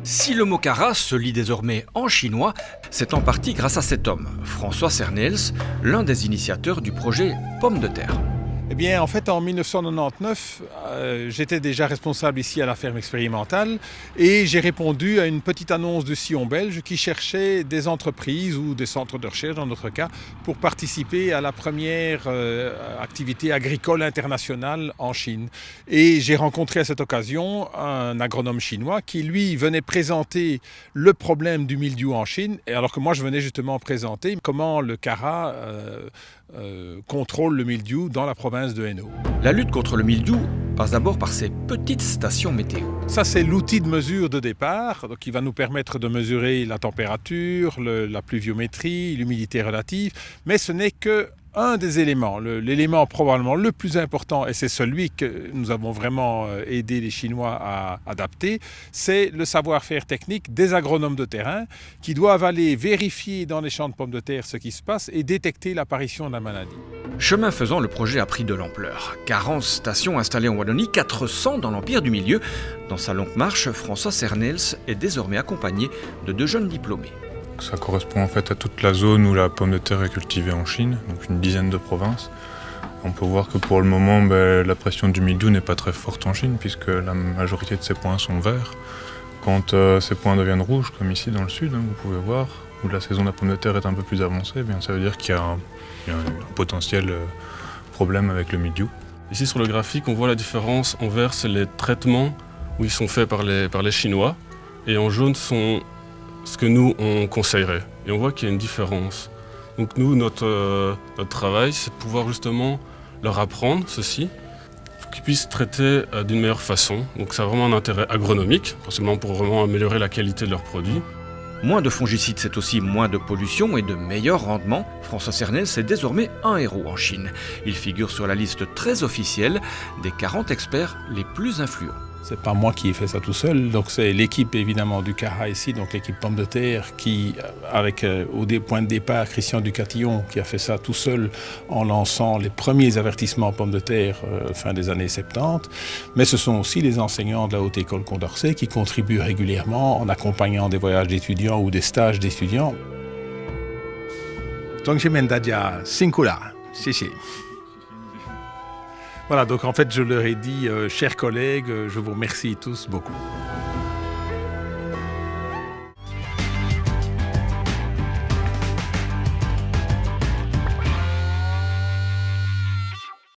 Si le mot Cara se lit désormais en chinois, c'est en partie grâce à cet homme, François Cernels, l'un des initiateurs du projet Pommes de terre. Eh bien, en fait, en 1999, j'étais déjà responsable ici à la ferme expérimentale et j'ai répondu à une petite annonce de Sion belge qui cherchait des entreprises ou des centres de recherche, dans notre cas, pour participer à la première activité agricole internationale en Chine. Et j'ai rencontré à cette occasion un agronome chinois qui, lui, venait présenter le problème du mildiou en Chine, alors que moi, je venais justement présenter comment le Cara contrôle le mildiou dans la province de Hainaut. La lutte contre le mildiou passe d'abord par ces petites stations météo. Ça, c'est l'outil de mesure de départ qui va nous permettre de mesurer la température, la pluviométrie, l'humidité relative, mais ce n'est que un des éléments, l'élément probablement le plus important, et c'est celui que nous avons vraiment aidé les Chinois à adapter, c'est le savoir-faire technique des agronomes de terrain qui doivent aller vérifier dans les champs de pommes de terre ce qui se passe et détecter l'apparition de la maladie. Chemin faisant, le projet a pris de l'ampleur. 40 stations installées en Wallonie, 400 dans l'Empire du Milieu. Dans sa longue marche, François Cernels est désormais accompagné de 2 jeunes diplômés. Ça correspond en fait à toute la zone où la pomme de terre est cultivée en Chine, donc une dizaine de provinces. On peut voir que pour le moment, la pression du mildiou n'est pas très forte en Chine puisque la majorité de ces points sont verts. Quand ces points deviennent rouges, comme ici dans le sud, vous pouvez voir, où la saison de la pomme de terre est un peu plus avancée, ça veut dire qu'il y a un potentiel problème avec le mildiou. Ici sur le graphique, on voit la différence. En vert, c'est les traitements où ils sont faits par les Chinois, et en jaune sont ce que nous, on conseillerait. Et on voit qu'il y a une différence. Donc nous, notre travail, c'est de pouvoir justement leur apprendre ceci, pour qu'ils puissent traiter d'une meilleure façon. Donc ça a vraiment un intérêt agronomique, forcément pour vraiment améliorer la qualité de leurs produits. Moins de fongicides, c'est aussi moins de pollution et de meilleurs rendements. François Cernels est désormais un héros en Chine. Il figure sur la liste très officielle des 40 experts les plus influents. C'est pas moi qui ai fait ça tout seul, donc c'est l'équipe évidemment du Cara ici, donc l'équipe Pommes de terre qui, avec au point de départ Christian Ducatillon qui a fait ça tout seul en lançant les premiers avertissements Pommes de terre fin des années 70. Mais ce sont aussi les enseignants de la Haute École Condorcet qui contribuent régulièrement en accompagnant des voyages d'étudiants ou des stages d'étudiants. Voilà, donc en fait je leur ai dit, chers collègues, je vous remercie tous beaucoup.